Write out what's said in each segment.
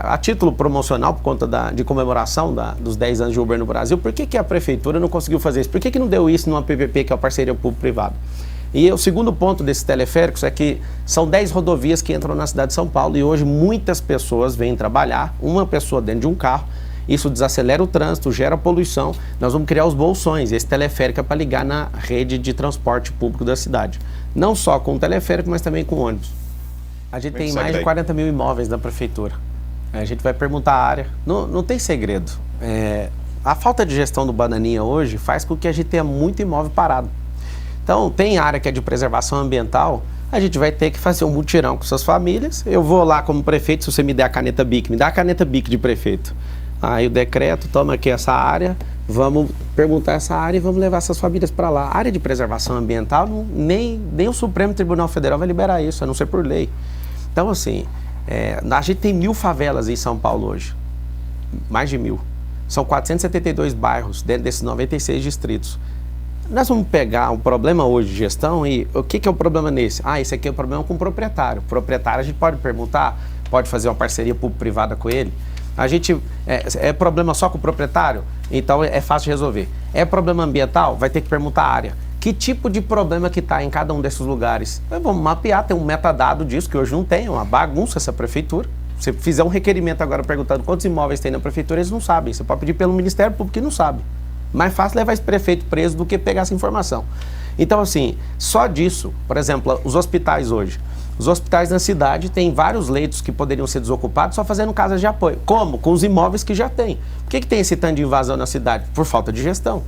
A título promocional, por conta de comemoração dos 10 anos de Uber no Brasil, por que a prefeitura não conseguiu fazer isso? Por que não deu isso numa PPP, que é a parceria público-privada? E o segundo ponto desses teleféricos é que são 10 rodovias que entram na cidade de São Paulo e hoje muitas pessoas vêm trabalhar, uma pessoa dentro de um carro, isso desacelera o trânsito, gera poluição, nós vamos criar os bolsões, esse teleférico é para ligar na rede de transporte público da cidade. Não só com o teleférico, mas também com ônibus. A gente tem mais de 40 mil imóveis na prefeitura. A gente vai perguntar a área. Não tem segredo. A falta de gestão do Bananinha hoje faz com que a gente tenha muito imóvel parado. Então, tem área que é de preservação ambiental, a gente vai ter que fazer um mutirão com suas famílias. Eu vou lá como prefeito, se você me der a caneta BIC, me dá a caneta BIC de prefeito. Aí o decreto, toma aqui essa área, vamos perguntar essa área e vamos levar essas famílias para lá. A área de preservação ambiental, nem o Supremo Tribunal Federal vai liberar isso, a não ser por lei. Então, assim, a gente tem 1000 favelas em São Paulo hoje, mais de 1000. São 472 bairros dentro desses 96 distritos. Nós vamos pegar um problema hoje de gestão e o que é o problema nesse? Esse aqui é o problema com o proprietário. O proprietário a gente pode perguntar, pode fazer uma parceria público-privada com ele. A gente, é problema só com o proprietário? Então é fácil de resolver. É problema ambiental? Vai ter que perguntar a área. Que tipo de problema que está em cada um desses lugares? Vamos mapear, tem um metadado disso, que hoje não tem, é uma bagunça essa prefeitura. Se fizer um requerimento agora perguntando quantos imóveis tem na prefeitura, eles não sabem. Você pode pedir pelo Ministério Público que não sabe. Mais fácil levar esse prefeito preso do que pegar essa informação. Então, assim, só disso, por exemplo, os hospitais hoje. Os hospitais na cidade têm vários leitos que poderiam ser desocupados só fazendo casas de apoio. Como? Com os imóveis que já tem. Por que tem esse tanto de invasão na cidade? Por falta de gestão.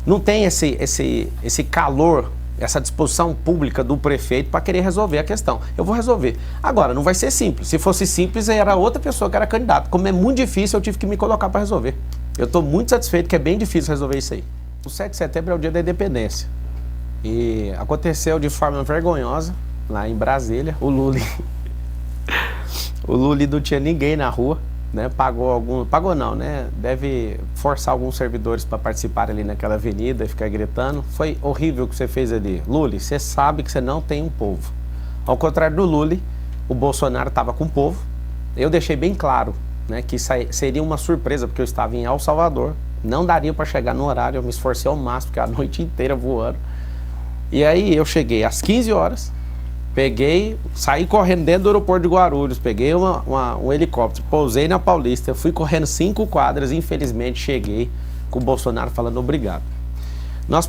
Não tem esse calor, essa disposição pública do prefeito para querer resolver a questão. Eu vou resolver. Agora, não vai ser simples. Se fosse simples, era outra pessoa que era candidato. Como é muito difícil, eu tive que me colocar para resolver. Eu estou muito satisfeito que é bem difícil resolver isso aí. O 7 de setembro é o dia da independência. E aconteceu de forma vergonhosa, lá em Brasília, o Lula não tinha ninguém na rua, né? Pagou não, né? Deve forçar alguns servidores para participar ali naquela avenida e ficar gritando. Foi horrível o que você fez ali. Lula, você sabe que você não tem um povo. Ao contrário do Lula, o Bolsonaro estava com o povo. Eu deixei bem claro, né, que seria uma surpresa, porque eu estava em El Salvador, não daria para chegar no horário, eu me esforcei ao máximo, porque a noite inteira voando. E aí eu cheguei às 15 horas, saí correndo dentro do aeroporto de Guarulhos, peguei um helicóptero, pousei na Paulista, fui correndo 5 quadras, infelizmente cheguei com o Bolsonaro falando obrigado. Nós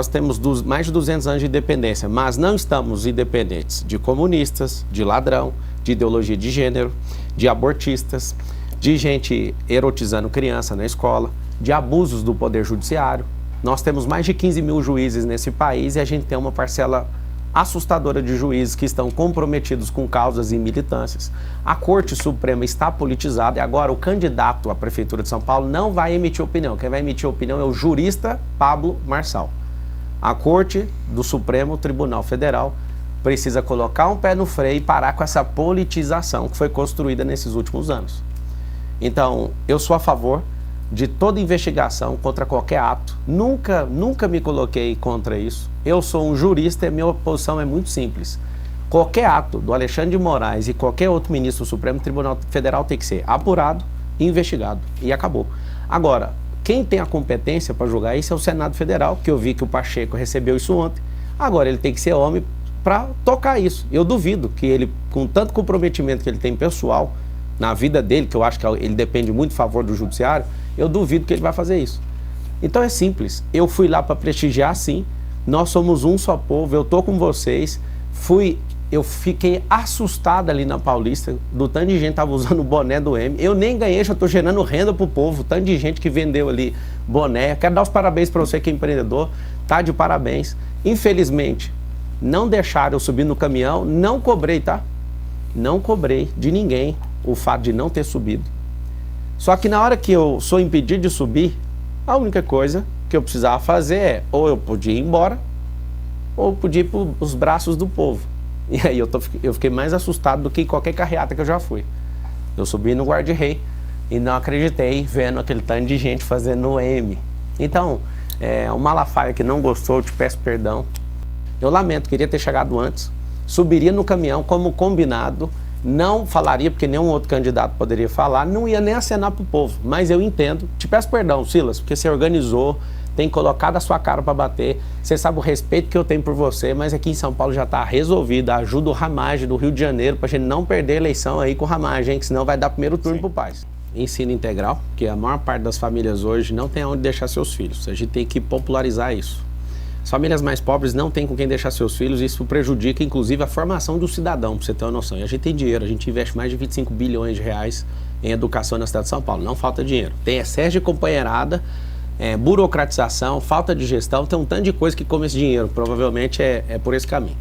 temos mais de 200 anos de independência, mas não estamos independentes de comunistas, de ladrão, de ideologia de gênero, de abortistas, de gente erotizando criança na escola, de abusos do poder judiciário. Nós temos mais de 15 mil juízes nesse país e a gente tem uma parcela assustadora de juízes que estão comprometidos com causas e militâncias. A Corte Suprema está politizada e agora o candidato à Prefeitura de São Paulo não vai emitir opinião. Quem vai emitir opinião é o jurista Pablo Marçal. A Corte do Supremo Tribunal Federal precisa colocar um pé no freio e parar com essa politização que foi construída nesses últimos anos. Então, eu sou a favor de toda investigação contra qualquer ato. Nunca me coloquei contra isso. Eu sou um jurista e minha posição é muito simples. Qualquer ato do Alexandre de Moraes e qualquer outro ministro do Supremo Tribunal Federal tem que ser apurado e investigado. E acabou. Agora, quem tem a competência para julgar isso é o Senado Federal, que eu vi que o Pacheco recebeu isso ontem. Agora, ele tem que ser homem para tocar isso. Eu duvido que ele, com tanto comprometimento que ele tem pessoal na vida dele, que eu acho que ele depende muito a favor do judiciário, eu duvido que ele vai fazer isso. Então é simples, eu fui lá para prestigiar sim, nós somos um só povo, eu tô com vocês, eu fiquei assustado ali na Paulista, do tanto de gente que tava usando o boné do M, eu nem ganhei, já tô gerando renda pro povo, tanto de gente que vendeu ali boné, quero dar os parabéns para você que é empreendedor, tá de parabéns. Infelizmente, não deixaram eu subir no caminhão, não cobrei, tá? Não cobrei de ninguém o fato de não ter subido. Só que na hora que eu sou impedido de subir, a única coisa que eu precisava fazer é, ou eu podia ir embora, ou eu podia ir para os braços do povo. E aí eu fiquei mais assustado do que qualquer carreata que eu já fui. Eu subi no guarda-rei e não acreditei vendo aquele tanto de gente fazendo M. Então, o Malafaia que não gostou, eu te peço perdão. Eu lamento, queria ter chegado antes, subiria no caminhão como combinado Não falaria, porque nenhum outro candidato poderia falar, não ia nem acenar para o povo. Mas eu entendo. Te peço perdão, Silas, porque você organizou, tem colocado a sua cara para bater. Você sabe o respeito que eu tenho por você, mas aqui em São Paulo já está resolvido. Ajuda o Ramagem do Rio de Janeiro para a gente não perder a eleição aí com o Ramagem, que senão vai dar primeiro turno para o Paes. Ensino integral, que a maior parte das famílias hoje não tem onde deixar seus filhos. A gente tem que popularizar isso. As famílias mais pobres não têm com quem deixar seus filhos, e isso prejudica, inclusive, a formação do cidadão, para você ter uma noção. E a gente tem dinheiro, a gente investe mais de 25 bilhões de reais em educação na cidade de São Paulo. Não falta dinheiro. Tem excesso de companheirada, burocratização, falta de gestão, tem um tanto de coisa que come esse dinheiro. Provavelmente é por esse caminho.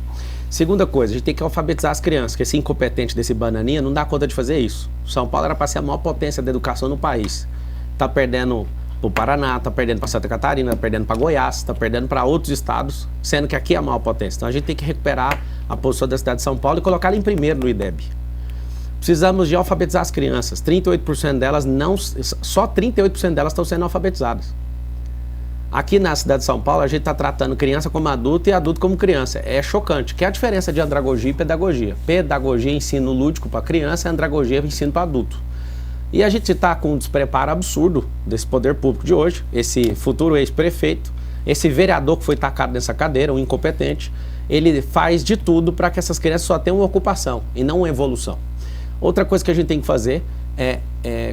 Segunda coisa, a gente tem que alfabetizar as crianças, que esse incompetente desse bananinha não dá conta de fazer isso. São Paulo era para ser a maior potência da educação no país. Está perdendo para o Paraná, está perdendo para Santa Catarina, está perdendo para Goiás, está perdendo para outros estados, sendo que aqui é a maior potência. Então a gente tem que recuperar a posição da cidade de São Paulo e colocar ela em primeiro no IDEB. Precisamos de alfabetizar as crianças. 38% delas só 38% delas estão sendo alfabetizadas. Aqui na cidade de São Paulo, a gente está tratando criança como adulto e adulto como criança. É chocante, que é a diferença de andragogia e pedagogia. Pedagogia é ensino lúdico para criança, e andragogia é ensino para adulto. E a gente está com um despreparo absurdo desse poder público de hoje, esse futuro ex-prefeito, esse vereador que foi tacado nessa cadeira, um incompetente, ele faz de tudo para que essas crianças só tenham uma ocupação e não uma evolução. Outra coisa que a gente tem que fazer é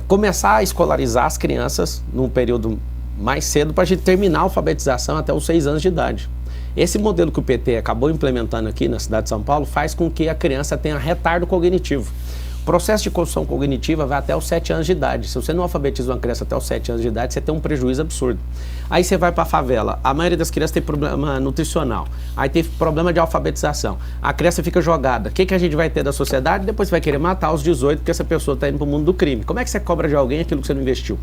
começar a escolarizar as crianças num período mais cedo para a gente terminar a alfabetização até os 6 anos de idade. Esse modelo que o PT acabou implementando aqui na cidade de São Paulo faz com que a criança tenha retardo cognitivo. O processo de construção cognitiva vai até os 7 anos de idade. Se você não alfabetiza uma criança até os 7 anos de idade, você tem um prejuízo absurdo. Aí você vai para a favela, a maioria das crianças tem problema nutricional, aí tem problema de alfabetização, a criança fica jogada. O que a gente vai ter da sociedade? Depois vai querer matar aos 18 porque essa pessoa está indo para o mundo do crime. Como é que você cobra de alguém aquilo que você não investiu?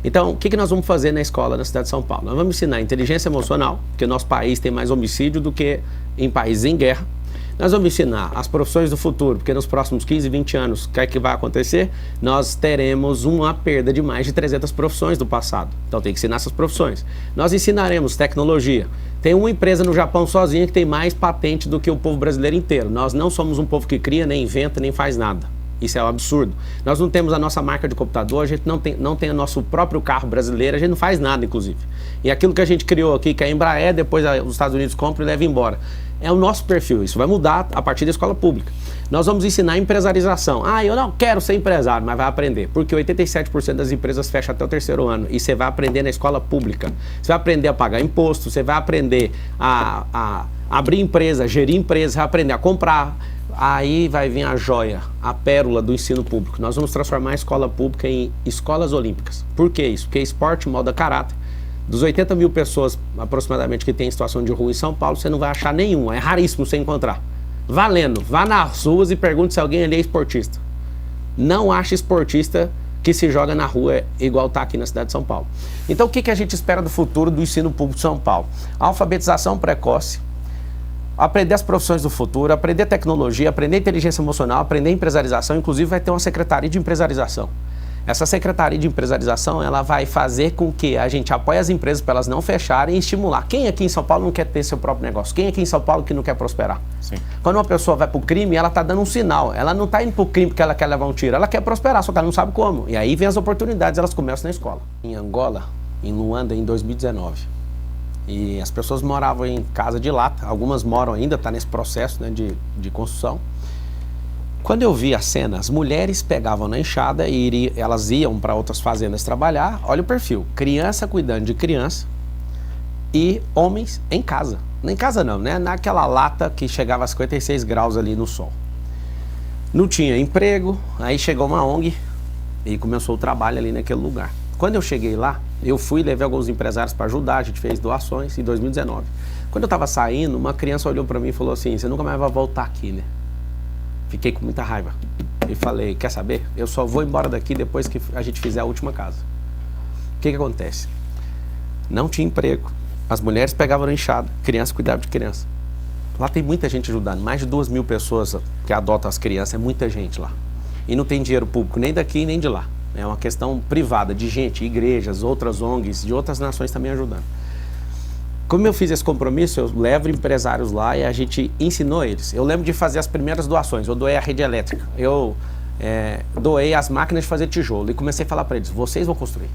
Então, o que nós vamos fazer na escola na cidade de São Paulo? Nós vamos ensinar inteligência emocional, porque nosso país tem mais homicídio do que em países em guerra. Nós vamos ensinar as profissões do futuro, porque nos próximos 15, 20 anos, o que é que vai acontecer? Nós teremos uma perda de mais de 300 profissões do passado. Então tem que ensinar essas profissões. Nós ensinaremos tecnologia. Tem uma empresa no Japão sozinha que tem mais patente do que o povo brasileiro inteiro. Nós não somos um povo que cria, nem inventa, nem faz nada. Isso é um absurdo. Nós não temos a nossa marca de computador, a gente não tem o nosso próprio carro brasileiro, a gente não faz nada, inclusive. E aquilo que a gente criou aqui, que é a Embraer, depois os Estados Unidos compram e levam embora. É o nosso perfil, isso vai mudar a partir da escola pública. Nós vamos ensinar empresarização. Eu não quero ser empresário, mas vai aprender. Porque 87% das empresas fecham até o 3º ano. E você vai aprender na escola pública. Você vai aprender a pagar imposto, você vai aprender a abrir empresa, gerir empresa, vai aprender a comprar. Aí vai vir a joia, a pérola do ensino público. Nós vamos transformar a escola pública em escolas olímpicas. Por que isso? Porque esporte molda caráter. Dos 80 mil pessoas aproximadamente que tem em situação de rua em São Paulo, você não vai achar nenhum. É raríssimo você encontrar. Valendo, vá nas ruas e pergunte se alguém ali é esportista. Não acha esportista que se joga na rua igual está aqui na cidade de São Paulo. Então o que a gente espera do futuro do ensino público de São Paulo? Alfabetização precoce, aprender as profissões do futuro, aprender tecnologia, aprender inteligência emocional, aprender empresarização. Inclusive vai ter uma secretaria de empresarização. Essa secretaria de empresarização, ela vai fazer com que a gente apoie as empresas para elas não fecharem e estimular. Quem aqui em São Paulo não quer ter seu próprio negócio? Quem aqui em São Paulo que não quer prosperar? Sim. Quando uma pessoa vai para o crime, ela está dando um sinal. Ela não está indo para o crime porque ela quer levar um tiro, ela quer prosperar, só que ela não sabe como. E aí vem as oportunidades, elas começam na escola. Em Angola, em Luanda, em 2019. E as pessoas moravam em casa de lata, algumas moram ainda, está nesse processo, né, de construção. Quando eu vi a cena, as mulheres pegavam na enxada e elas iam para outras fazendas trabalhar. Olha o perfil, criança cuidando de criança e homens em casa. Nem em casa não, né? Naquela lata que chegava a 56 graus ali no sol. Não tinha emprego, aí chegou uma ONG e começou o trabalho ali naquele lugar. Quando eu cheguei lá, eu fui e levei alguns empresários para ajudar, a gente fez doações em 2019. Quando eu estava saindo, uma criança olhou para mim e falou assim, você nunca mais vai voltar aqui, né? Fiquei com muita raiva e falei, quer saber? Eu só vou embora daqui depois que a gente fizer a última casa. O que acontece? Não tinha emprego, as mulheres pegavam na enxada, criança cuidava de criança. Lá tem muita gente ajudando, mais de 2.000 pessoas que adotam as crianças, é muita gente lá. E não tem dinheiro público nem daqui nem de lá. É uma questão privada de gente, igrejas, outras ONGs, de outras nações também ajudando. Como eu fiz esse compromisso, eu levo empresários lá e a gente ensinou eles. Eu lembro de fazer as primeiras doações, eu doei a rede elétrica, eu doei as máquinas de fazer tijolo e comecei a falar para eles, vocês vão construir.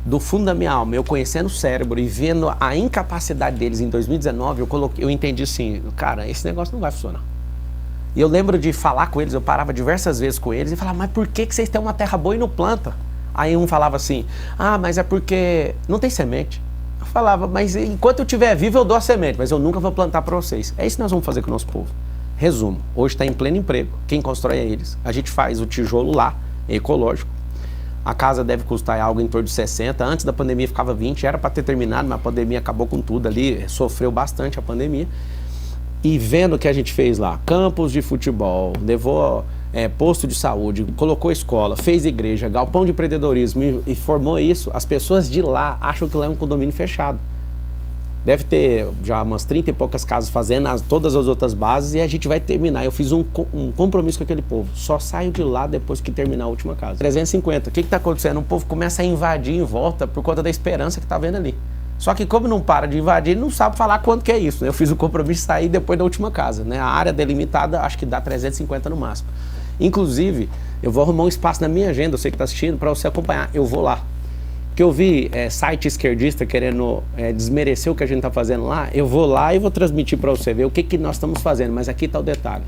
Do fundo da minha alma, eu conhecendo o cérebro e vendo a incapacidade deles em 2019, eu entendi assim, cara, esse negócio não vai funcionar. E eu lembro de falar com eles, eu parava diversas vezes com eles e falava, mas por que vocês têm uma terra boa e não planta? Aí um falava assim, mas é porque não tem semente. Eu falava, mas enquanto eu estiver vivo eu dou a semente, mas eu nunca vou plantar para vocês. É isso que nós vamos fazer com o nosso povo. Resumo, hoje está em pleno emprego, quem constrói é eles. A gente faz o tijolo lá, é ecológico. A casa deve custar algo em torno de 60, antes da pandemia ficava 20, era para ter terminado, mas a pandemia acabou com tudo ali, sofreu bastante a pandemia. E vendo o que a gente fez lá, campos de futebol, levou posto de saúde, colocou escola, fez igreja, galpão de empreendedorismo e formou isso, as pessoas de lá acham que lá é um condomínio fechado. Deve ter já umas 30 e poucas casas fazendo todas as outras bases e a gente vai terminar. Eu fiz um compromisso com aquele povo. Só saio de lá depois que terminar a última casa. 350. O que está acontecendo? O povo começa a invadir em volta por conta da esperança que está vendo ali. Só que como não para de invadir, ele não sabe falar quanto que é isso. Né? Eu fiz o compromisso de sair depois da última casa. Né? A área delimitada acho que dá 350 no máximo. Inclusive, eu vou arrumar um espaço na minha agenda, você que está assistindo, para você acompanhar. Eu vou lá. Porque eu vi site esquerdista querendo desmerecer o que a gente está fazendo lá, eu vou lá e vou transmitir para você ver o que nós estamos fazendo, mas aqui está o detalhe,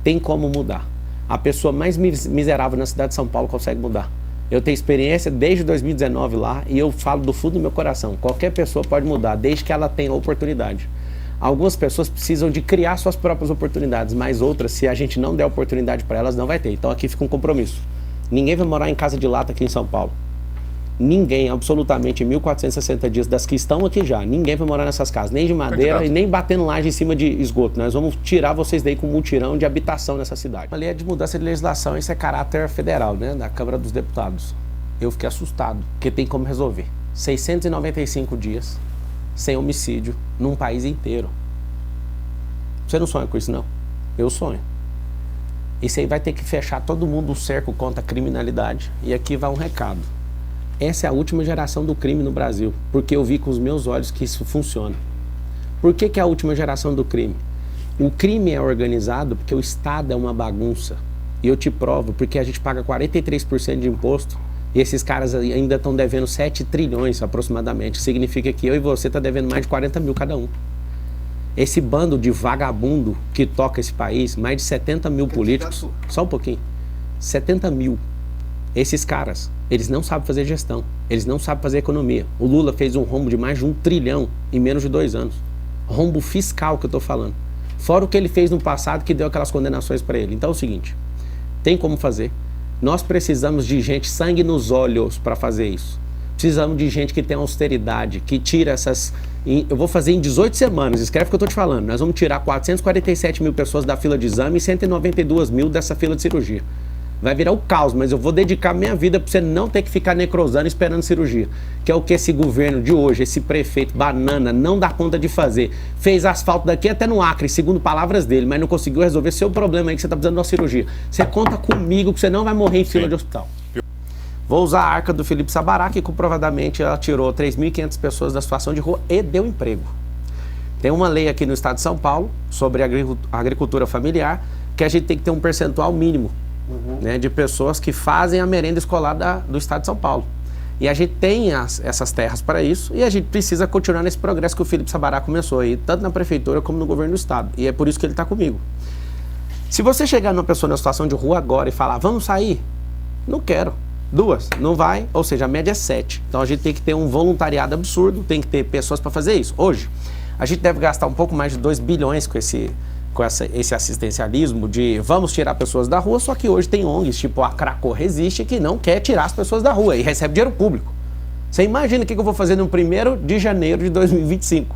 tem como mudar. A pessoa mais miserável na cidade de São Paulo consegue mudar. Eu tenho experiência desde 2019 lá e eu falo do fundo do meu coração, qualquer pessoa pode mudar, desde que ela tenha oportunidade. Algumas pessoas precisam de criar suas próprias oportunidades, mas outras, se a gente não der oportunidade para elas, não vai ter. Então aqui fica um compromisso. Ninguém vai morar em casa de lata aqui em São Paulo. Ninguém, absolutamente, em 1460 dias das que estão aqui já, ninguém vai morar nessas casas, nem de madeira e nem batendo laje em cima de esgoto. Nós vamos tirar vocês daí com um mutirão de habitação nessa cidade. A lei é de mudança de legislação, isso é caráter federal, né, da Câmara dos Deputados. Eu fiquei assustado, porque tem como resolver. 695 dias sem homicídio num país inteiro. Você não sonha com isso, não? Eu sonho. Isso aí vai ter que fechar todo mundo o cerco contra a criminalidade. E aqui vai um recado. Essa é a última geração do crime no Brasil, porque eu vi com os meus olhos que isso funciona. Por que é a última geração do crime? O crime é organizado porque o Estado é uma bagunça. E eu te provo, porque a gente paga 43% de imposto e esses caras ainda estão devendo 7 trilhões aproximadamente. Significa que eu e você estão devendo mais de 40 mil cada um. Esse bando de vagabundo que toca esse país, mais de 70 mil políticos, só um pouquinho, 70 mil. Esses caras, eles não sabem fazer gestão, eles não sabem fazer economia. O Lula fez um rombo de mais de 1 trilhão em menos de 2 anos. Rombo fiscal que eu estou falando. Fora o que ele fez no passado que deu aquelas condenações para ele. Então é o seguinte, tem como fazer. Nós precisamos de gente sangue nos olhos para fazer isso. Precisamos de gente que tem austeridade, que tira essas... Eu vou fazer em 18 semanas, escreve o que eu estou te falando. Nós vamos tirar 447 mil pessoas da fila de exame e 192 mil dessa fila de cirurgia. Vai virar o caos, mas eu vou dedicar minha vida para você não ter que ficar necrosando esperando cirurgia. Que é o que esse governo de hoje, esse prefeito banana, não dá conta de fazer. Fez asfalto daqui até no Acre, segundo palavras dele, mas não conseguiu resolver seu problema aí que você está precisando de uma cirurgia. Você conta comigo que você não vai morrer em fila de hospital. Vou usar a arca do Felipe Sabará, que comprovadamente ela tirou 3.500 pessoas da situação de rua e deu emprego. Tem uma lei aqui no estado de São Paulo sobre a agricultura familiar, que a gente tem que ter um percentual mínimo. Né, de pessoas que fazem a merenda escolar do estado de São Paulo. E a gente tem essas terras para isso e a gente precisa continuar nesse progresso que o Felipe Sabará começou aí, tanto na prefeitura como no governo do estado. E é por isso que ele está comigo. Se você chegar numa pessoa na situação de rua agora e falar, vamos sair? Não quero. 2, não vai, ou seja, a média é 7. Então a gente tem que ter um voluntariado absurdo, tem que ter pessoas para fazer isso. Hoje, a gente deve gastar um pouco mais de 2 bilhões com esse assistencialismo de vamos tirar pessoas da rua, só que hoje tem ONGs, tipo a Cracó Resiste, que não quer tirar as pessoas da rua e recebe dinheiro público. Você imagina o que eu vou fazer no 1º de janeiro de 2025.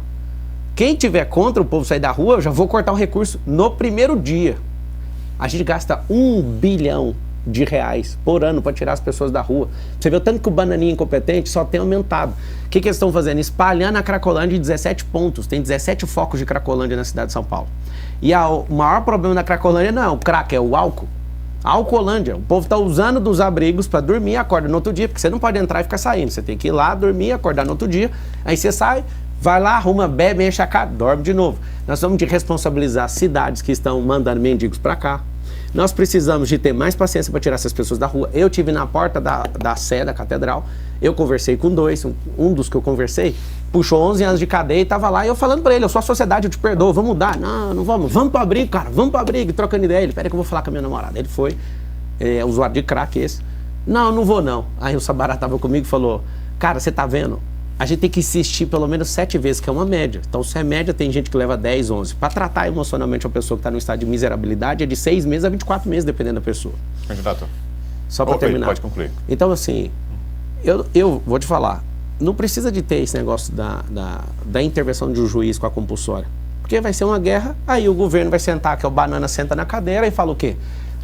Quem tiver contra o povo sair da rua, eu já vou cortar o recurso no primeiro dia. A gente gasta R$1 bilhão por ano para tirar as pessoas da rua. Você vê o tanto que o bananinha incompetente só tem aumentado. O que eles estão fazendo? Espalhando a Cracolândia em 17 pontos. Tem 17 focos de Cracolândia na cidade de São Paulo. E o maior problema da Cracolândia não é o crack, é o álcool. A Alcolândia. O povo está usando dos abrigos para dormir e acorda no outro dia, porque você não pode entrar e ficar saindo. Você tem que ir lá, dormir, acordar no outro dia. Aí você sai, Vai lá, arruma, bebe, enche a cara, dorme de novo. Nós vamos de responsabilizar cidades que estão mandando mendigos para cá. Nós precisamos de ter mais paciência para tirar essas pessoas da rua. Eu tive na porta da Sé, da catedral, eu conversei com dois, um dos que eu conversei, puxou 11 anos de cadeia e estava lá, e eu falando para ele, eu sou a sociedade, eu te perdoo, vamos mudar. Não vamos para o abrigo, cara, vamos para o abrigo, trocando ideia. Ele, peraí que eu vou falar com a minha namorada. Ele foi, usuário de crack esse. Não vou não. Aí o Sabará estava comigo e falou, cara, você tá vendo? A gente tem que insistir pelo menos 7 vezes, que é uma média. Então, se é média, tem gente que leva 10, 11. Para tratar emocionalmente uma pessoa que está no estado de miserabilidade, é de 6 meses a 24 meses, dependendo da pessoa. Candidato. Só para terminar. Pode concluir. Então, assim, eu vou te falar, não precisa de ter esse negócio da intervenção de um juiz com a compulsória. Porque vai ser uma guerra, aí o governo vai sentar, que é o banana senta na cadeira e fala o quê?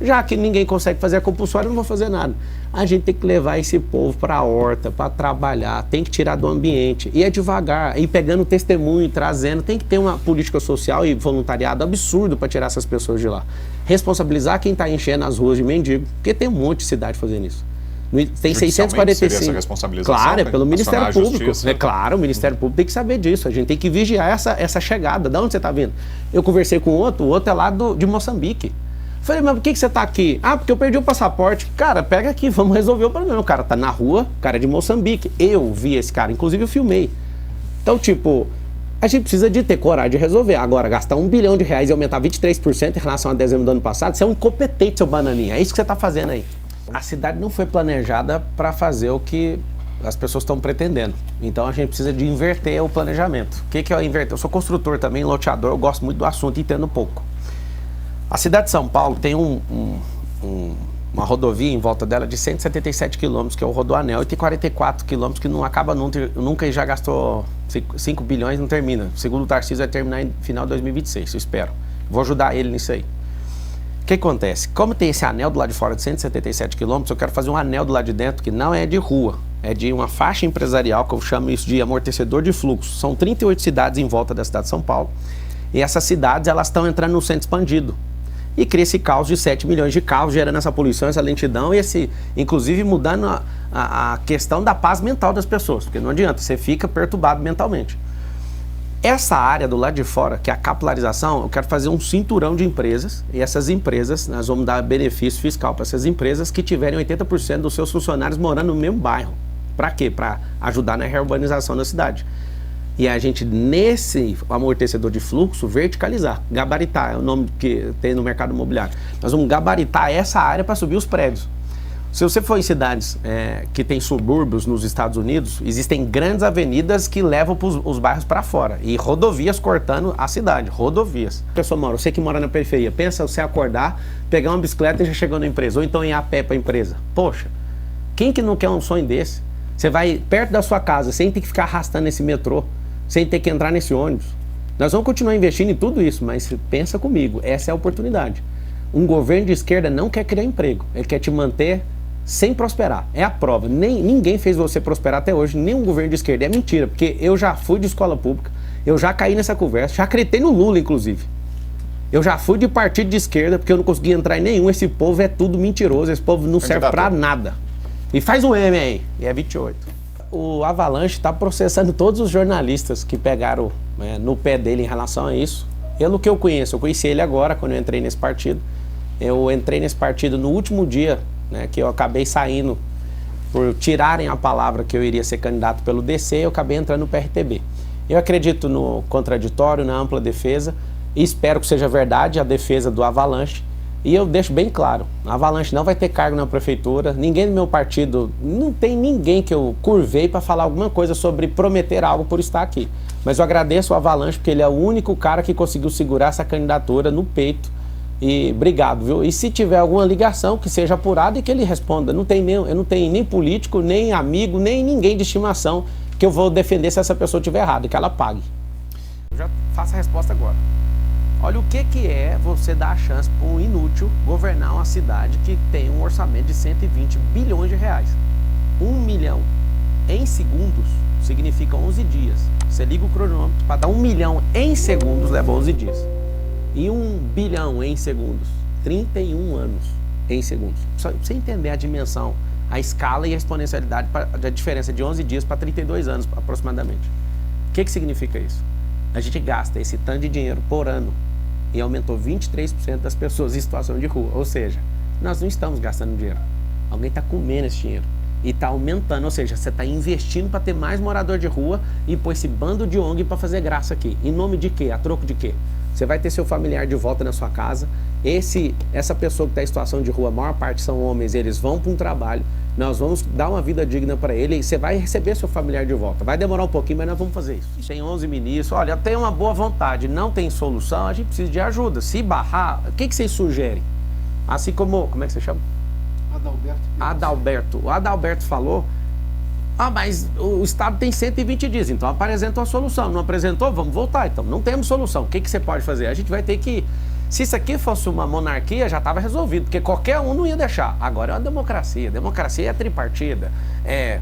Já que ninguém consegue fazer a compulsória, não vou fazer nada. A gente tem que levar esse povo para a horta, para trabalhar, tem que tirar do ambiente. E é devagar, ir pegando testemunho, trazendo. Tem que ter uma política social e voluntariado absurdo para tirar essas pessoas de lá. Responsabilizar quem está enchendo as ruas de mendigo, porque tem um monte de cidade fazendo isso. Tem 645. Seria essa responsabilização? Claro, é pelo Ministério Público. É claro, o Ministério Público tem que saber disso. A gente tem que vigiar essa chegada. De onde você está vindo? Eu conversei com o outro é lá de Moçambique. Falei, mas por que você tá aqui? Ah, porque eu perdi o passaporte. Cara, pega aqui, vamos resolver o problema. O cara tá na rua, o cara é de Moçambique. Eu vi esse cara, inclusive eu filmei. Então, tipo, a gente precisa de ter coragem de resolver. Agora, gastar R$1 bilhão e aumentar 23% em relação a dezembro do ano passado, você é um incompetente, seu bananinha. É isso que você tá fazendo aí. A cidade não foi planejada para fazer o que as pessoas estão pretendendo. Então, a gente precisa de inverter o planejamento. O que é inverter? Eu sou construtor também, loteador, eu gosto muito do assunto e entendo pouco. A cidade de São Paulo tem uma rodovia em volta dela de 177 quilômetros, que é o Rodoanel, e tem 44 quilômetros que não acaba nunca e já gastou 5 bilhões e não termina. Segundo o Tarcísio, vai terminar em final de 2026, eu espero. Vou ajudar ele nisso aí. O que acontece? Como tem esse anel do lado de fora de 177 quilômetros, eu quero fazer um anel do lado de dentro que não é de rua, é de uma faixa empresarial, que eu chamo isso de amortecedor de fluxo. São 38 cidades em volta da cidade de São Paulo, e essas cidades elas estão entrando no centro expandido. E cria esse caos de 7 milhões de carros, gerando essa poluição, essa lentidão e inclusive mudando a questão da paz mental das pessoas, porque não adianta, você fica perturbado mentalmente. Essa área do lado de fora, que é a capilarização, eu quero fazer um cinturão de empresas, e essas empresas, nós vamos dar benefício fiscal para essas empresas que tiverem 80% dos seus funcionários morando no mesmo bairro. Para quê? Para ajudar na reurbanização da cidade. E a gente, nesse amortecedor de fluxo, verticalizar, gabaritar, é o nome que tem no mercado imobiliário. Nós vamos gabaritar essa área para subir os prédios. Se você for em cidades que tem subúrbios nos Estados Unidos, existem grandes avenidas que levam os bairros para fora e rodovias cortando a cidade, rodovias. Pessoa mora, você que mora na periferia, pensa você acordar, pegar uma bicicleta e já chegou na empresa, ou então ir a pé para a empresa. Poxa, quem que não quer um sonho desse? Você vai perto da sua casa, sem ter que ficar arrastando esse metrô, sem ter que entrar nesse ônibus. Nós vamos continuar investindo em tudo isso, mas pensa comigo, essa é a oportunidade. Um governo de esquerda não quer criar emprego, ele quer te manter sem prosperar. É a prova. Ninguém fez você prosperar até hoje, nenhum governo de esquerda. É mentira, porque eu já fui de escola pública, eu já caí nessa conversa, já acreditei no Lula, inclusive. Eu já fui de partido de esquerda, porque eu não consegui entrar em nenhum. Esse povo é tudo mentiroso, esse povo não serve pra nada. E faz um M aí, e é 28. O Avalanche está processando todos os jornalistas que pegaram no pé dele em relação a isso. Pelo que eu conheci ele agora, quando eu entrei nesse partido. Eu entrei nesse partido no último dia, que eu acabei saindo por tirarem a palavra que eu iria ser candidato pelo DC, eu acabei entrando no PRTB. Eu acredito no contraditório, na ampla defesa, e espero que seja verdade a defesa do Avalanche. E eu deixo bem claro, a Avalanche não vai ter cargo na prefeitura, ninguém do meu partido, não tem ninguém que eu curvei para falar alguma coisa sobre prometer algo por estar aqui. Mas eu agradeço o Avalanche porque ele é o único cara que conseguiu segurar essa candidatura no peito. E obrigado, viu? E se tiver alguma ligação, que seja apurada e que ele responda. Eu não tenho nem político, nem amigo, nem ninguém de estimação que eu vou defender se essa pessoa estiver errada, que ela pague. Eu já faço a resposta agora. Olha o que é você dar a chance para um inútil governar uma cidade que tem um orçamento de 120 bilhões de reais. 1 milhão em segundos significa 11 dias. Você liga o cronômetro, para dar 1 milhão em segundos leva 11 dias. E 1 bilhão em segundos, 31 anos em segundos. Só para você entender a dimensão, a escala e a exponencialidade da diferença de 11 dias para 32 anos aproximadamente. O que significa isso? A gente gasta esse tanto de dinheiro por ano e aumentou 23% das pessoas em situação de rua. Ou seja, nós não estamos gastando dinheiro. Alguém está comendo esse dinheiro e está aumentando. Ou seja, você está investindo para ter mais morador de rua e pôr esse bando de ONG para fazer graça aqui. Em nome de quê? A troco de quê? Você vai ter seu familiar de volta na sua casa. Essa pessoa que está em situação de rua, a maior parte são homens, eles vão para um trabalho. Nós vamos dar uma vida digna para ele e você vai receber seu familiar de volta. Vai demorar um pouquinho, mas nós vamos fazer isso. Tem 11 ministros. Olha, tem uma boa vontade, não tem solução, a gente precisa de ajuda. Se barrar, o que vocês sugerem? Assim como é que você chama? Adalberto. O Adalberto falou, mas o Estado tem 120 dias, então apresentou a solução. Não apresentou? Vamos voltar. Então, não temos solução. O que você pode fazer? A gente vai ter que... Se isso aqui fosse uma monarquia, já estava resolvido, porque qualquer um não ia deixar. Agora é uma democracia. Democracia é tripartida. É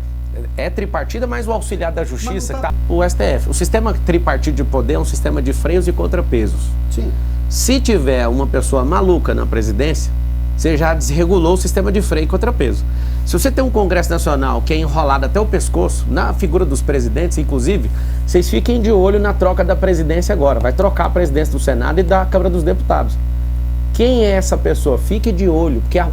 tripartida, mas o auxiliar da justiça, tá... o STF. O sistema tripartido de poder é um sistema de freios e contrapesos. Sim. Se tiver uma pessoa maluca na presidência, você já desregulou o sistema de freio e contrapeso. Se você tem um Congresso Nacional que é enrolado até o pescoço, na figura dos presidentes, inclusive, vocês fiquem de olho na troca da presidência agora. Vai trocar a presidência do Senado e da Câmara dos Deputados. Quem é essa pessoa? Fique de olho, porque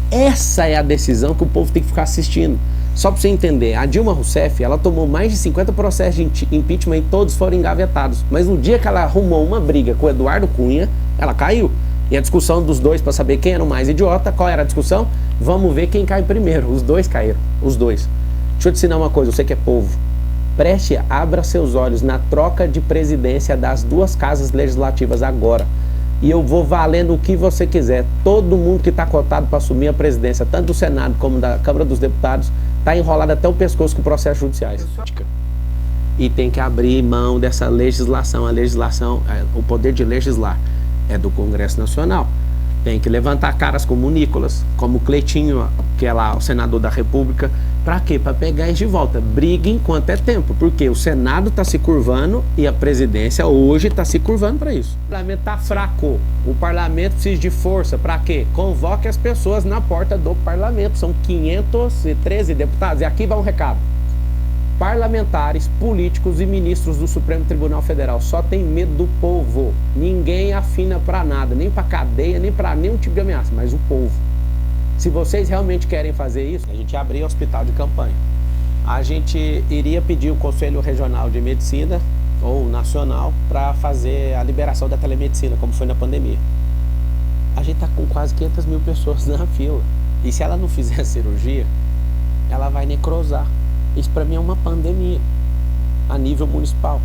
essa é a decisão que o povo tem que ficar assistindo. Só para você entender, a Dilma Rousseff, ela tomou mais de 50 processos de impeachment e todos foram engavetados. Mas no dia que ela arrumou uma briga com o Eduardo Cunha, ela caiu. E a discussão dos dois para saber quem era o mais idiota, qual era a discussão? Vamos ver quem cai primeiro. Os dois caíram, os dois. Deixa eu te ensinar uma coisa, você que é povo. Abra seus olhos na troca de presidência das duas casas legislativas agora. E eu vou valendo o que você quiser. Todo mundo que está cotado para assumir a presidência, tanto do Senado como da Câmara dos Deputados, está enrolado até o pescoço com processos judiciais. E tem que abrir mão dessa legislação. A legislação, o poder de legislar é do Congresso Nacional. Tem que levantar caras como o Nicolas, como o Cleitinho, que é lá o senador da República. Para quê? Para pegar eles de volta. Briga enquanto é tempo, porque o Senado está se curvando e a presidência hoje está se curvando para isso. O parlamento está fraco. O parlamento precisa de força. Para quê? Convoque as pessoas na porta do parlamento. São 513 deputados. E aqui vai um recado. Parlamentares, políticos e ministros do Supremo Tribunal Federal só tem medo do povo. Ninguém afina para nada, nem para cadeia, nem para nenhum tipo de ameaça, mas o povo. Se vocês realmente querem fazer isso, a gente abrir hospital de campanha. A gente iria pedir o Conselho Regional de Medicina ou Nacional para fazer a liberação da telemedicina, como foi na pandemia. A gente está com quase 500 mil pessoas na fila. E se ela não fizer a cirurgia, ela vai necrosar. Isso para mim é uma pandemia a nível municipal.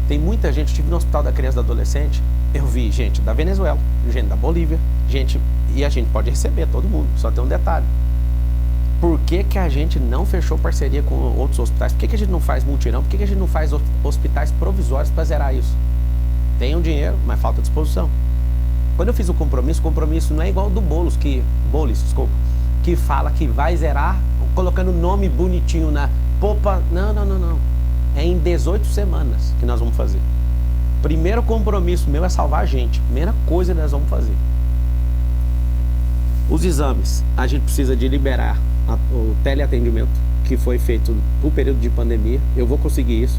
Tem muita gente, estive no Hospital da Criança e do Adolescente, eu vi gente da Venezuela, gente da Bolívia, e a gente pode receber todo mundo, só tem um detalhe. Por que a gente não fechou parceria com outros hospitais? Por que a gente não faz mutirão? Por que a gente não faz hospitais provisórios para zerar isso? Tem o dinheiro, mas falta disposição. Quando eu fiz o compromisso não é igual ao do Boulos, que fala que vai zerar colocando nome bonitinho na popa. Não. É em 18 semanas que nós vamos fazer. Primeiro compromisso meu é salvar a gente. Primeira coisa que nós vamos fazer. Os exames. A gente precisa de liberar o teleatendimento que foi feito no período de pandemia. Eu vou conseguir isso.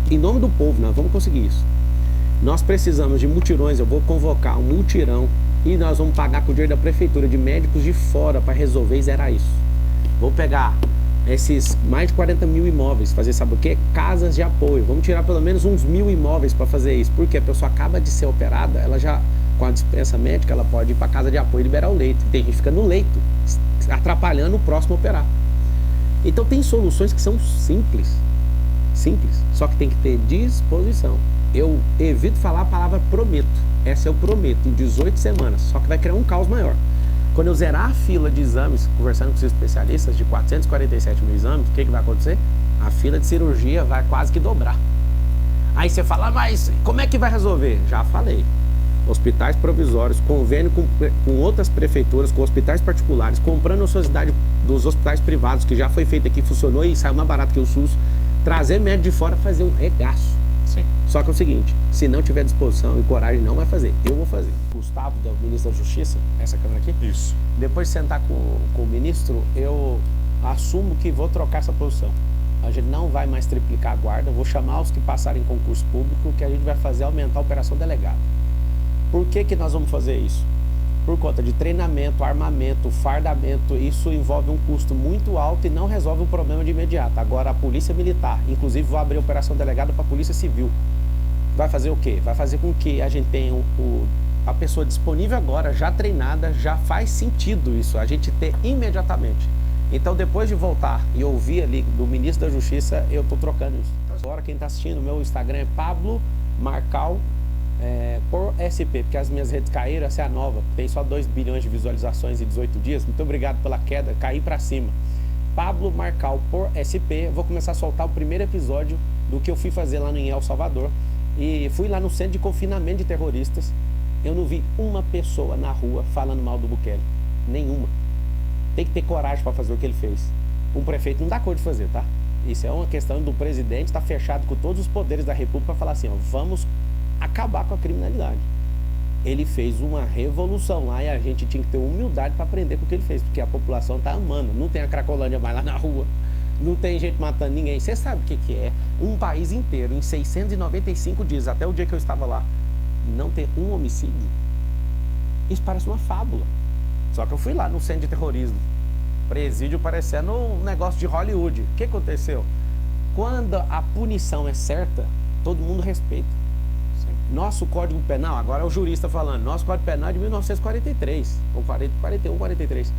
Em nome do povo, nós vamos conseguir isso. Nós precisamos de mutirões. Eu vou convocar um mutirão e nós vamos pagar com o dinheiro da prefeitura de médicos de fora para resolver e zerar isso. Vou pegar esses mais de 40 mil imóveis, fazer sabe o quê? Casas de apoio. Vamos tirar pelo menos uns 1000 imóveis para fazer isso. Porque a pessoa acaba de ser operada, ela já, com a dispensa médica, ela pode ir para casa de apoio e liberar o leito. Tem gente que fica no leito, atrapalhando o próximo a operar. Então tem soluções que são simples, só que tem que ter disposição. Eu evito falar a palavra prometo. Essa eu prometo, em 18 semanas, só que vai criar um caos maior. Quando eu zerar a fila de exames, conversando com os especialistas, de 447 mil exames, o que vai acontecer? A fila de cirurgia vai quase que dobrar. Aí você fala, mas como é que vai resolver? Já falei. Hospitais provisórios, convênio com outras prefeituras, com hospitais particulares, comprando a ociosidade dos hospitais privados, que já foi feito aqui, funcionou e saiu mais barato que o SUS, trazer médico de fora, fazer um regaço. Sim. Só que é o seguinte, se não tiver disposição e coragem, não vai fazer. Eu vou fazer. Gustavo, do ministro da Justiça, essa câmera aqui? Isso. Depois de sentar com o ministro, eu assumo que vou trocar essa posição. a gente não vai mais triplicar a guarda, vou chamar os que passarem em concurso público, que a gente vai fazer aumentar a operação delegada. Por que que nós vamos fazer isso? Por conta de treinamento, armamento, fardamento, isso envolve um custo muito alto e não resolve o problema de imediato. Agora a polícia militar, inclusive vou abrir a operação delegada para a polícia civil, vai fazer o quê? Vai fazer com que a gente tenha a pessoa disponível agora, já treinada, já faz sentido isso, a gente ter imediatamente. Então depois de voltar e ouvir ali do ministro da Justiça, eu estou trocando isso. Agora quem está assistindo, meu Instagram é Pablo Marcal, por SP, porque as minhas redes caíram, essa é a nova, tem só 2 bilhões de visualizações em 18 dias, muito obrigado pela queda, caí para cima. Pablo Marcal por SP, vou começar a soltar o primeiro episódio do que eu fui fazer lá em El Salvador, e fui lá no centro de confinamento de terroristas, eu não vi uma pessoa na rua falando mal do Bukele, nenhuma. Tem que ter coragem para fazer o que ele fez. Um prefeito não dá cor de fazer, tá? Isso é uma questão do presidente estar fechado com todos os poderes da república para falar assim, ó, vamos acabar com a criminalidade. Ele fez uma revolução lá e a gente tinha que ter humildade para aprender com o que ele fez, porque a população está amando. Não tem a Cracolândia mais lá na rua, não tem gente matando ninguém. Você sabe o que é um país inteiro, em 695 dias, até o dia que eu estava lá, não ter um homicídio? Isso parece uma fábula. Só que eu fui lá no centro de terrorismo, presídio parecendo um negócio de Hollywood. O que aconteceu? Quando a punição é certa, todo mundo respeita. Nosso Código Penal, agora é o jurista falando, nosso Código Penal é de 1943, ou 41, 43.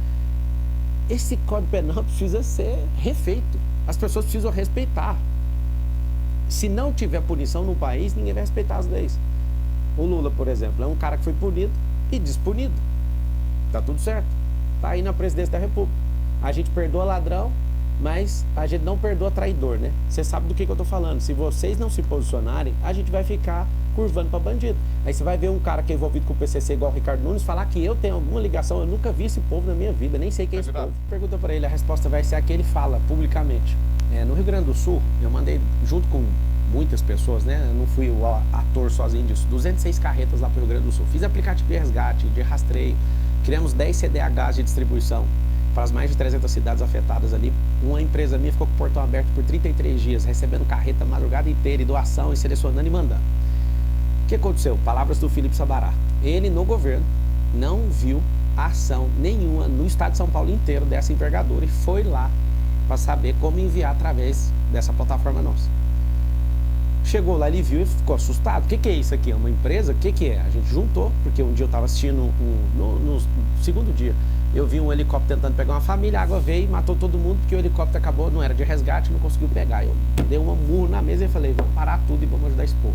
Esse Código Penal precisa ser refeito. As pessoas precisam respeitar. Se não tiver punição no país, ninguém vai respeitar as leis. O Lula, por exemplo, é um cara que foi punido e despunido. Tá tudo certo. Tá aí na presidência da República. A gente perdoa ladrão, mas a gente não perdoa traidor, né? Você sabe do que eu tô falando. Se vocês não se posicionarem, a gente vai ficar curvando para bandido. Aí você vai ver um cara que é envolvido com o PCC igual o Ricardo Nunes falar que eu tenho alguma ligação. Eu nunca vi esse povo na minha vida, nem sei quem é esse povo. Pergunta para ele, a resposta vai ser a que ele fala publicamente. No Rio Grande do Sul, eu mandei junto com muitas pessoas, né? Eu não fui o ator sozinho disso. 206 carretas lá para o Rio Grande do Sul. Fiz aplicativo de resgate, de rastreio. Criamos 10 CDHs de distribuição para as mais de 300 cidades afetadas ali. Uma empresa minha ficou com o portão aberto por 33 dias, recebendo carreta a madrugada inteira e doação e selecionando e mandando. O que aconteceu? Palavras do Felipe Sabará. Ele, no governo, não viu ação nenhuma no estado de São Paulo inteiro dessa envergadura e foi lá para saber como enviar através dessa plataforma nossa. Chegou lá, ele viu e ficou assustado. O que é isso aqui? É uma empresa? O que é? A gente juntou, porque um dia eu estava assistindo, no segundo dia, eu vi um helicóptero tentando pegar uma família, a água veio e matou todo mundo, porque o helicóptero acabou, não era de resgate, não conseguiu pegar. Eu dei uma murro na mesa e falei, vamos parar tudo e vamos ajudar esse povo.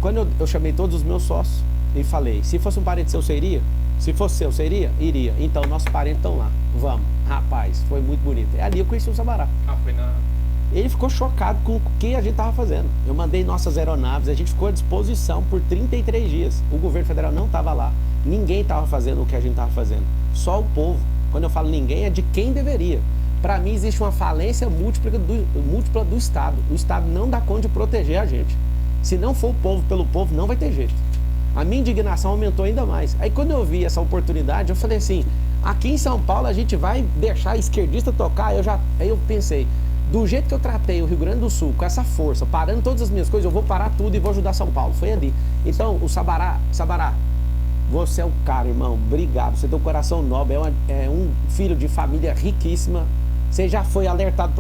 Quando eu chamei todos os meus sócios e falei, se fosse um parente seu, você iria? Se fosse seu, você iria? Iria. Então, nossos parentes estão lá. Vamos. Rapaz, foi muito bonito. É ali eu conheci o Sabará. Foi na... Ele ficou chocado com o que a gente estava fazendo. Eu mandei nossas aeronaves, a gente ficou à disposição por 33 dias. O governo federal não estava lá. Ninguém estava fazendo o que a gente estava fazendo. Só o povo. Quando eu falo ninguém, é de quem deveria. Para mim, existe uma falência múltipla do Estado. O Estado não dá conta de proteger a gente. Se não for o povo pelo povo, não vai ter jeito. A minha indignação aumentou ainda mais. Aí quando eu vi essa oportunidade, eu falei assim, aqui em São Paulo a gente vai deixar a esquerdista tocar. Aí eu pensei, do jeito que eu tratei o Rio Grande do Sul, com essa força, parando todas as minhas coisas, eu vou parar tudo e vou ajudar São Paulo. Foi ali. Então, o Sabará, você é o cara, irmão. Obrigado. Você tem um coração nobre, é um filho de família riquíssima. Você já foi alertado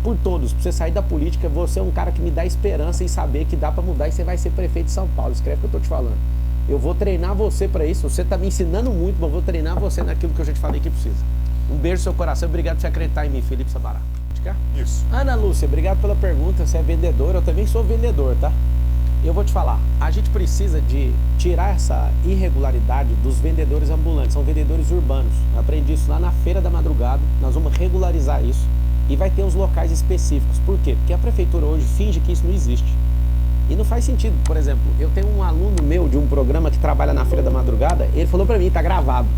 por todos, para você sair da política. Você é um cara que me dá esperança e saber que dá para mudar e você vai ser prefeito de São Paulo. Escreve o que eu estou te falando. Eu vou treinar você para isso. Você está me ensinando muito, mas eu vou treinar você naquilo que eu já te falei que precisa. Um beijo no seu coração. Obrigado por você acreditar em mim, Felipe Sabará. Isso. Ana Lúcia, obrigado pela pergunta. Você é vendedora, eu também sou vendedor, tá? Eu vou te falar, a gente precisa de tirar essa irregularidade dos vendedores ambulantes, são vendedores urbanos. Eu aprendi isso lá na Feira da Madrugada, nós vamos regularizar isso e vai ter os locais específicos. Por quê? Porque a prefeitura hoje finge que isso não existe. E não faz sentido. Por exemplo, eu tenho um aluno meu de um programa que trabalha na Feira da Madrugada, ele falou pra mim, tá gravado.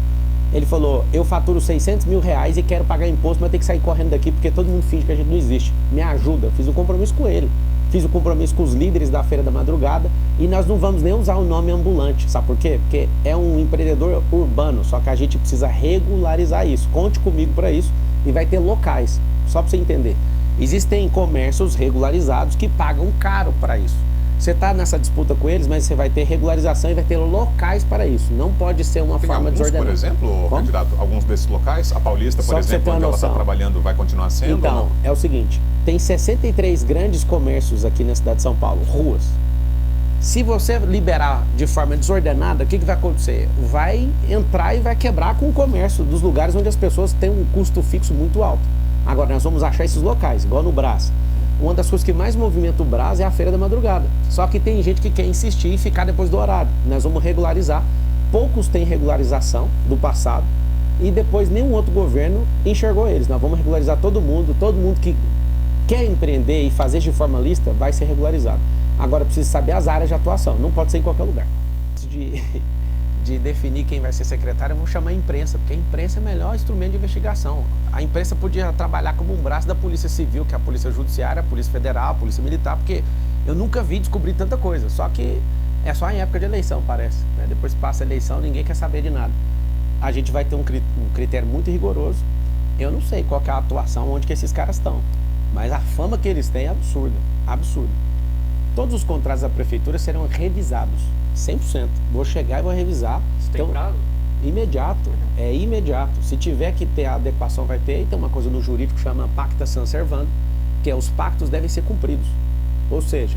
Ele falou, eu faturo 600 mil reais e quero pagar imposto, mas eu tenho que sair correndo daqui porque todo mundo finge que a gente não existe. Me ajuda. Fiz um compromisso com ele. Fiz um compromisso com os líderes da Feira da Madrugada e nós não vamos nem usar o nome ambulante. Sabe por quê? Porque é um empreendedor urbano, só que a gente precisa regularizar isso. Conte comigo para isso e vai ter locais, só para você entender. Existem comércios regularizados que pagam caro para isso. Você está nessa disputa com eles, mas você vai ter regularização e vai ter locais para isso. Não pode ser uma forma desordenada. Por exemplo, candidato, alguns desses locais, a Paulista, por exemplo, onde ela está trabalhando, vai continuar sendo? Então, é o seguinte, tem 63 grandes comércios aqui na cidade de São Paulo, ruas. Se você liberar de forma desordenada, o que vai acontecer? Vai entrar e vai quebrar com o comércio dos lugares onde as pessoas têm um custo fixo muito alto. Agora, nós vamos achar esses locais, igual no Brás. Uma das coisas que mais movimenta o Brás é a feira da madrugada. Só que tem gente que quer insistir e ficar depois do horário. Nós vamos regularizar. Poucos têm regularização do passado e depois nenhum outro governo enxergou eles. Nós vamos regularizar todo mundo que quer empreender e fazer de forma lícita vai ser regularizado. Agora precisa saber as áreas de atuação, não pode ser em qualquer lugar. Antes de definir quem vai ser secretário, eu vou chamar a imprensa, porque a imprensa é o melhor instrumento de investigação. A imprensa podia trabalhar como um braço da Polícia Civil, que é a Polícia Judiciária, a Polícia Federal, a Polícia Militar, porque eu nunca vi descobrir tanta coisa, só que é só em época de eleição, parece. Né? Depois que passa a eleição, ninguém quer saber de nada. A gente vai ter um critério muito rigoroso. Eu não sei qual que é a atuação, onde que esses caras estão, mas a fama que eles têm é absurda, absurda. Todos os contratos da prefeitura serão revisados, 100%. Vou chegar e vou revisar. Você tem prazo? Imediato, é imediato. Se tiver que ter a adequação, vai ter. E tem uma coisa no jurídico que chama pacta sunt servanda, que é os pactos devem ser cumpridos. Ou seja,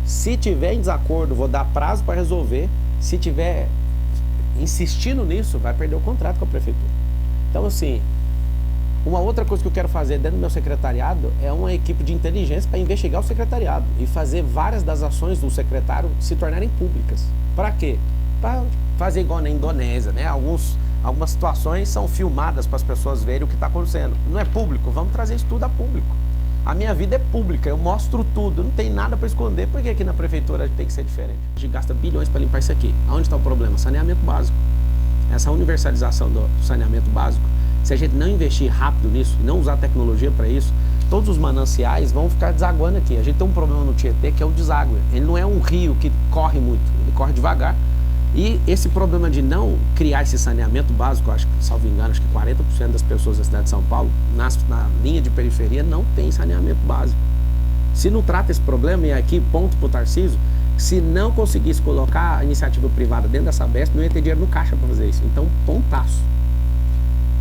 se tiver em desacordo, vou dar prazo para resolver. Se tiver insistindo nisso, vai perder o contrato com a prefeitura. Então, assim, uma outra coisa que eu quero fazer dentro do meu secretariado é uma equipe de inteligência para investigar o secretariado e fazer várias das ações do secretário se tornarem públicas. Para quê? Para fazer igual na Indonésia, né? Algumas situações são filmadas para as pessoas verem o que está acontecendo. Não é público, vamos trazer isso tudo a público. A minha vida é pública, eu mostro tudo, não tem nada para esconder. Por que aqui na prefeitura tem que ser diferente? A gente gasta bilhões para limpar isso aqui. Aonde está o problema? Saneamento básico. Essa universalização do saneamento básico, se a gente não investir rápido nisso, não usar tecnologia para isso, todos os mananciais vão ficar desaguando aqui. A gente tem um problema no Tietê que é o deságue. Ele não é um rio que corre muito, ele corre devagar. E esse problema de não criar esse saneamento básico, acho que, salvo engano, acho que 40% das pessoas da cidade de São Paulo, na linha de periferia, não tem saneamento básico. Se não trata esse problema, e aqui ponto para o Tarcísio, se não conseguisse colocar a iniciativa privada dentro dessa Sabesp, não ia ter dinheiro no caixa para fazer isso. Então, pontaço.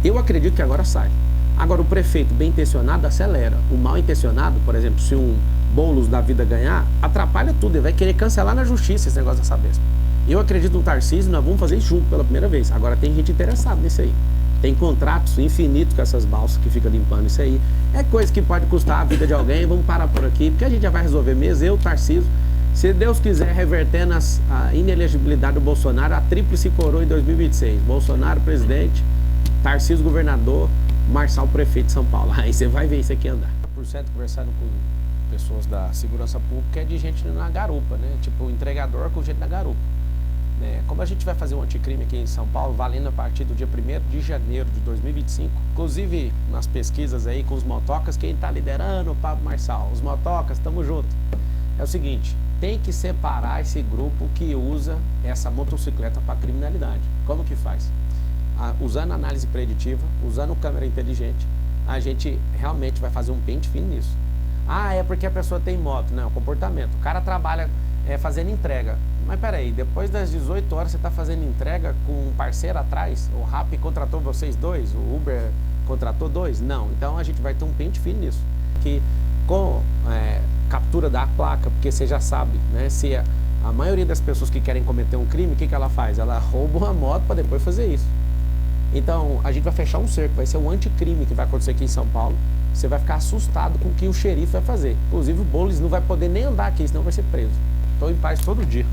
Eu acredito que agora sai. Agora, o prefeito bem intencionado acelera. O mal intencionado, por exemplo, se um Boulos da vida ganhar, atrapalha tudo. Ele vai querer cancelar na justiça esse negócio da Sabesp. Eu acredito no Tarcísio, nós vamos fazer isso junto pela primeira vez. Agora, tem gente interessada nisso aí. Tem contratos infinitos com essas balsas que ficam limpando isso aí. É coisa que pode custar a vida de alguém. Vamos parar por aqui, porque a gente já vai resolver mesmo. Eu, Tarcísio, se Deus quiser, revertendo a inelegibilidade do Bolsonaro, a tríplice coroa em 2026. Bolsonaro, presidente, Tarcísio, governador, Marçal, prefeito de São Paulo. Aí você vai ver isso aqui andar. 100% conversando com pessoas da segurança pública é de gente na garupa, né? Tipo, entregador com gente na garupa. Como a gente vai fazer um anticrime aqui em São Paulo, valendo a partir do dia 1º de janeiro de 2025, inclusive nas pesquisas aí com os motocas, quem está liderando o Pablo Marçal, os motocas, estamos juntos. É o seguinte, tem que separar esse grupo que usa essa motocicleta para criminalidade. Como que faz? Usando análise preditiva, usando câmera inteligente, a gente realmente vai fazer um pente fino nisso. Ah, é porque a pessoa tem moto. Não, é o comportamento. O cara trabalha fazendo entrega. Mas peraí, depois das 18 horas você está fazendo entrega com um parceiro atrás? O Rappi contratou vocês dois? O Uber contratou dois? Não. Então a gente vai ter um pente fino nisso. Que com captura da placa, porque você já sabe, né? Se a maioria das pessoas que querem cometer um crime, o que ela faz? Ela rouba uma moto para depois fazer isso. Então a gente vai fechar um cerco, vai ser um anticrime que vai acontecer aqui em São Paulo. Você vai ficar assustado com o que o xerife vai fazer. Inclusive o Boulos não vai poder nem andar aqui, senão vai ser preso. Estou em paz todo dia.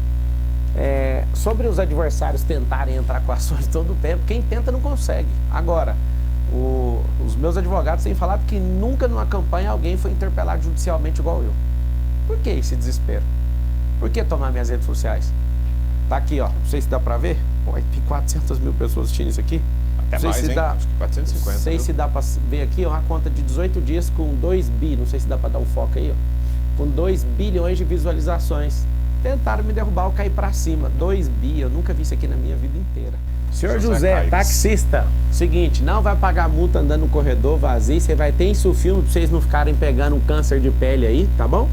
Sobre os adversários tentarem entrar com ações todo o tempo, quem tenta não consegue. Agora, os meus advogados têm falado que nunca numa campanha alguém foi interpelado judicialmente igual eu. Por que esse desespero? Por que tomar minhas redes sociais? Tá aqui, ó, não sei se dá pra ver. Pô, tem 400 mil pessoas assistindo isso aqui. Até mais, hein? Acho que 450. Não sei se dá pra ver aqui, ó, uma conta de 18 dias com 2 bi, não sei se dá pra dar um foco aí, ó, com 2 bilhões de visualizações. Tentaram me derrubar, eu caí pra cima. 2 bi, eu nunca vi isso aqui na minha vida inteira. Senhor José, taxista, seguinte, não vai pagar multa andando no corredor vazio, você vai ter isso filme pra vocês não ficarem pegando um câncer de pele aí, tá bom?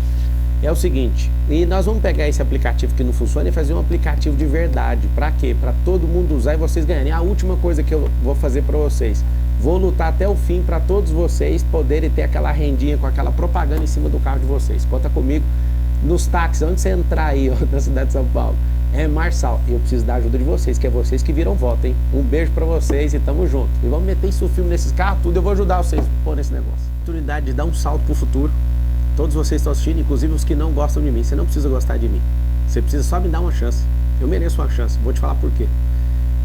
É o seguinte, e nós vamos pegar esse aplicativo que não funciona e fazer um aplicativo de verdade. Pra quê? Pra todo mundo usar e vocês ganharem. A última coisa que eu vou fazer pra vocês, vou lutar até o fim pra todos vocês poderem ter aquela rendinha com aquela propaganda em cima do carro de vocês. Conta comigo. Nos táxis, onde você entrar aí, ó, na cidade de São Paulo, é Marçal. Eu preciso da ajuda de vocês, que é vocês que viram voto, hein? Um beijo pra vocês e tamo junto. E vamos meter isso filme nesses carros, tudo. Eu vou ajudar vocês a pôr nesse negócio. Oportunidade de dar um salto pro futuro. Todos vocês estão assistindo, inclusive os que não gostam de mim. Você não precisa gostar de mim. Você precisa só me dar uma chance. Eu mereço uma chance. Vou te falar por quê.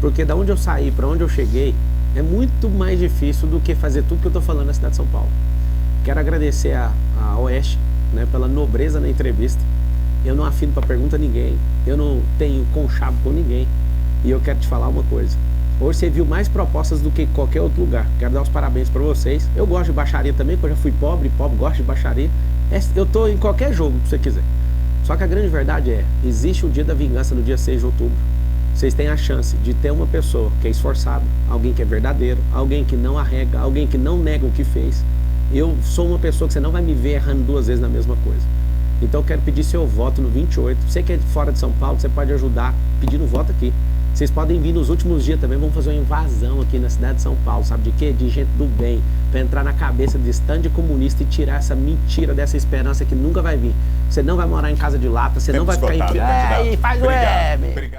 Porque da onde eu saí para onde eu cheguei é muito mais difícil do que fazer tudo que eu estou falando na cidade de São Paulo. Quero agradecer a Oeste, né, pela nobreza na entrevista. Eu não afino para pergunta a ninguém. Eu não tenho conchavo com ninguém. E eu quero te falar uma coisa. Hoje você viu mais propostas do que qualquer outro lugar. Quero dar os parabéns para vocês. Eu gosto de baixaria também, porque eu já fui pobre gosto de baixaria. Eu tô em qualquer jogo que você quiser. Só que a grande verdade é, existe o dia da vingança no dia 6 de outubro. Vocês têm a chance de ter uma pessoa que é esforçada, alguém que é verdadeiro, alguém que não arrega, alguém que não nega o que fez. Eu sou uma pessoa que você não vai me ver errando 2 vezes na mesma coisa. Então eu quero pedir seu voto no 28. Você que é fora de São Paulo, você pode ajudar pedindo voto aqui. Vocês podem vir nos últimos dias também, vamos fazer uma invasão aqui na cidade de São Paulo, sabe de quê? De gente do bem, para entrar na cabeça de stand comunista e tirar essa mentira dessa esperança que nunca vai vir. Você não vai morar em casa de lata, você não vai ficar em... Obrigado. Faz o M!